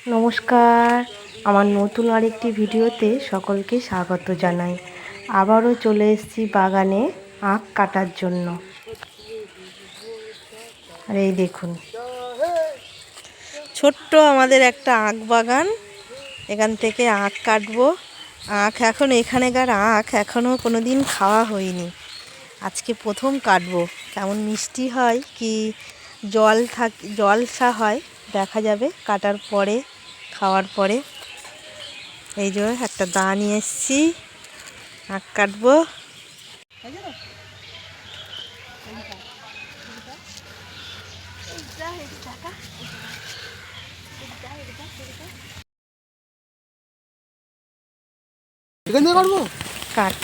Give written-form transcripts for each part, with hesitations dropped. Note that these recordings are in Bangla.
নমস্কার, আমার নতুন আরেকটি ভিডিওতে সকলকে স্বাগত জানাই। আবারও চলে এসেছি বাগানে আখ কাটার জন্য। আর এই দেখুন, ছোট্ট আমাদের একটা আখ বাগান। এখান থেকে আখ কাটবো। আখ এখানকার আখ এখনও কোনো দিন খাওয়া হয়নি, আজকে প্রথম কাটবো। কেমন মিষ্টি হয় কি জলসা হয় দেখা যাবে কাটার পরে, খাওয়ার পরে। এই যে একটা দা নিয়ে এসছি, আখ কাটবো। কাট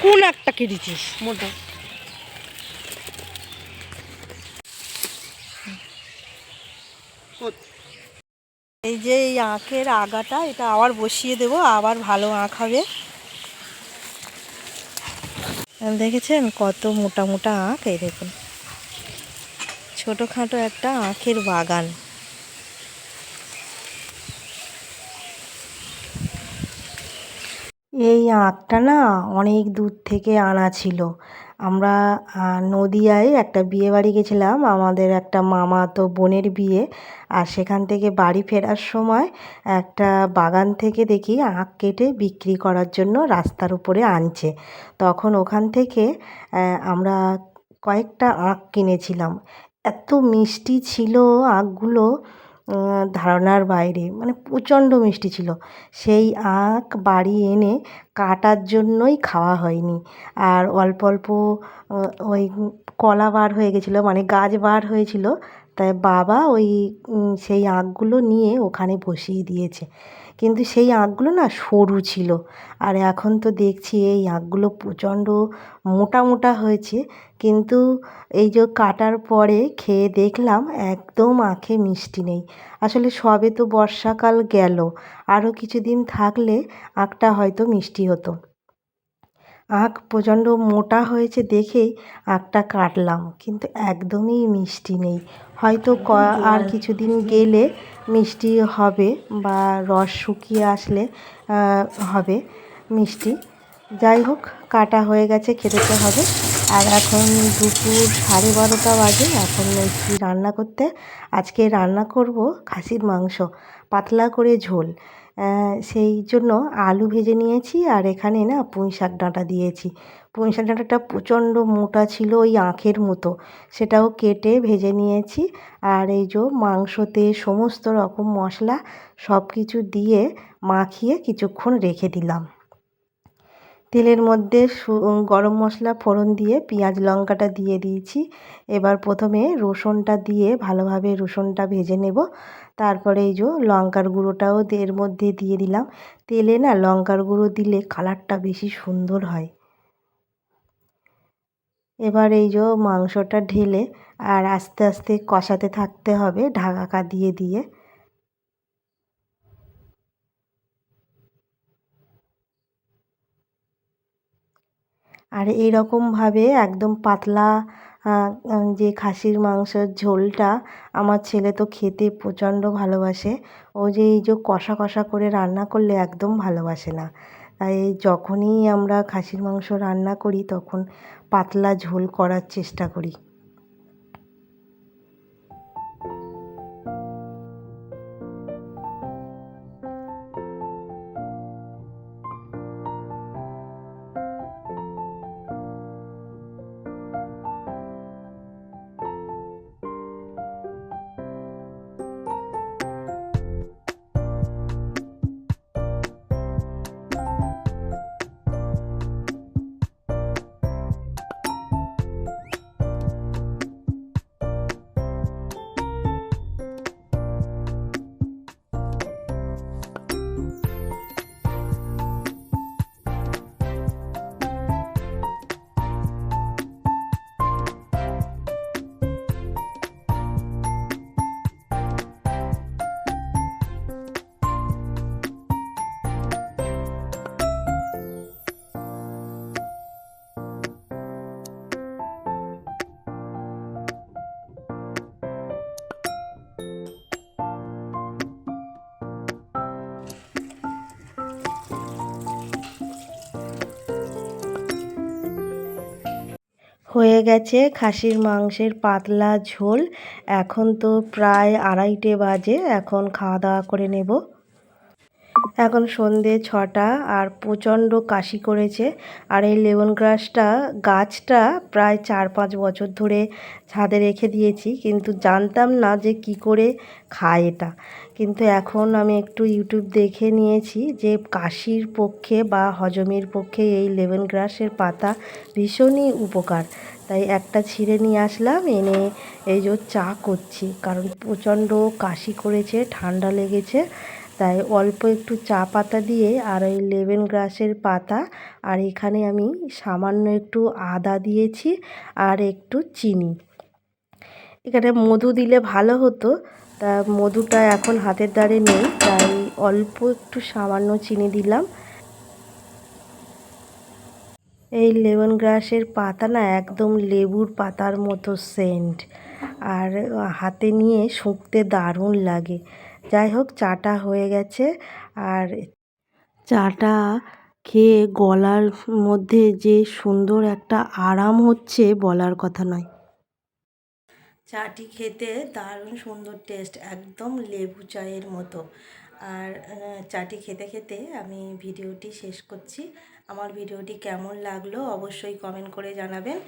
কোন একটা কেটেছিস মোটা? এই যে এই আখের আগাটা, এটা আবার বসিয়ে দেব, আবার ভালো আখ হবে। দেখেছেন কত মোটা মোটা আখ? এই দেখুন, ছোটোখাটো একটা আখের বাগান। এই আখটা না অনেক দূর থেকে আনা ছিল। আমরা নদিয়ায় একটা বিয়েবাড়ি গেছিলাম, আমাদের একটা মামাতো বোনের বিয়ে। আর সেখান থেকে বাড়ি ফেরার সময় একটা বাগান থেকে দেখি আখ কেটে বিক্রি করার জন্য রাস্তার উপরে আনছে। তখন ওখান থেকে আমরা কয়েকটা আখ কিনেছিলাম। এত মিষ্টি ছিল আখগুলো, ধারণার বাইরে, মানে প্রচণ্ড মিষ্টি ছিল। সেই আখ বাড়ি এনে কাটার জন্যই খাওয়া হয়নি। আর অল্প অল্প ওই কলা বার হয়ে গেছিলো, মানে গাছ বার হয়েছিল। তাই বাবা ওই সেই আখগুলো নিয়ে ওখানে বসিয়ে দিয়েছে। কিন্তু সেই আখগুলো না সরু ছিল। আর এখন তো দেখছি এই আখগুলো প্রচণ্ড মোটা মোটা হয়েছে। কিন্তু এই যে কাটার পরে খেয়ে দেখলাম একদম আখে মিষ্টি নেই। আসলে সবে তো বর্ষাকাল গেল, আরও কিছুদিন থাকলে আখটা হয়তো মিষ্টি হতো। আখ প্রচণ্ড মোটা হয়েছে দেখেই আখটা কাটলাম, কিন্তু একদমই মিষ্টি নেই। হয়তো আর কিছুদিন গেলে মিষ্টি হবে, বা রস শুকিয়ে আসলে হবে মিষ্টি। যাই হোক, কাটা হয়ে গেছে, খেতে তো হবে। আর এখন দুপুর 12:30 বাজে। এখন এসেছি রান্না করতে। আজকে রান্না করব খাসির মাংস, পাতলা করে ঝোল। সেই জন্য আলু ভেজে নিয়েছি, আর এখানে না পুঁই শাক ডাঁটা দিয়েছি। পুঁই শাক ডাঁটাটা প্রচণ্ড মোটা ছিল, ওই আখের মতো। সেটাও কেটে ভেজে নিয়েছি। আর এই যে মাংসতে সমস্ত রকম মশলা সব কিছু দিয়ে মাখিয়ে কিছুক্ষণ রেখে দিলাম। তেলের মধ্যে গরম মশলা ফোড়ন দিয়ে পেঁয়াজ লঙ্কাটা দিয়ে দিয়েছি। এবার প্রথমে রসুনটা দিয়ে ভালোভাবে রসুনটা ভেজে নেব। তারপরে এই যে লঙ্কার গুঁড়োটাও এর মধ্যে দিয়ে দিলাম। তেলে না লঙ্কার গুঁড়ো দিলে কালারটা বেশি সুন্দর হয়। এবার এই যে মাংসটা ঢেলে আর আস্তে আস্তে কষাতে থাকতে হবে ঢাকা দিয়ে দিয়ে। আর এইরকমভাবে একদম পাতলা যে খাসির মাংসের ঝোলটা, আমার ছেলে তো খেতে প্রচণ্ড ভালোবাসে। ও যে এই যে কষা কষা করে রান্না করলে একদম ভালোবাসে না। তাই যখনই আমরা খাসির মাংস রান্না করি তখন পাতলা ঝোল করার চেষ্টা করি। হয়ে গেছে খাসির মাংসের পাতলা ঝোল। এখন তো প্রায় 2:30 বাজে, এখন খাওয়া দাওয়া করে নেব। এখন সন্ধে 6টা, আর প্রচণ্ড কাশি করেছে। আর এই লেমন গ্রাসটা গাছটা প্রায় 4-5 বছর ধরে ছাদে রেখে দিয়েছি, কিন্তু জানতাম না যে কি করে খায় এটা। কিন্তু এখন আমি একটু ইউটিউব দেখে নিয়েছি যে কাশির পক্ষে বা হজমের পক্ষে এই লেমন গ্রাসের পাতা ভীষণই উপকার। তাই একটা ছিঁড়ে নিয়ে আসলাম, এনে এই যে চা করছি, কারণ প্রচণ্ড কাশি করেছে, ঠান্ডা লেগেছে। তাই অল্প একটু চা পাতা দিয়ে আর ওই লেমন গ্রাসের পাতা, আর এখানে আমি সামান্য একটু আদা দিয়েছি আর একটু চিনি। এখানে মধু দিলে ভালো হতো, তা মধুটা এখন হাতের দ্বারে নেই, তাই অল্প একটু সামান্য চিনি দিলাম। এই লেমন গ্রাসের পাতা না একদম লেবুর পাতার মতো সেন্ট, আর হাতে নিয়ে শুঁকতে দারুণ লাগে। যাই হোক, চাটা হয়ে গেছে। আর চাটা খেয়ে গলার মধ্যে যে সুন্দর একটা আরাম হচ্ছে বলার কথা নয়। চাটি খেতে দারুণ সুন্দর টেস্ট, একদম লেবু চায়ের মতো। আর চাটি খেতে খেতে আমি ভিডিওটি শেষ করছি। আমার ভিডিওটি কেমন লাগলো অবশ্যই কমেন্ট করে জানাবেন,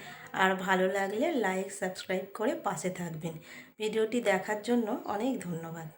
আর ভালো লাগলে লাইক সাবস্ক্রাইব করে পাশে থাকবেন। ভিডিওটি দেখার জন্য অনেক ধন্যবাদ।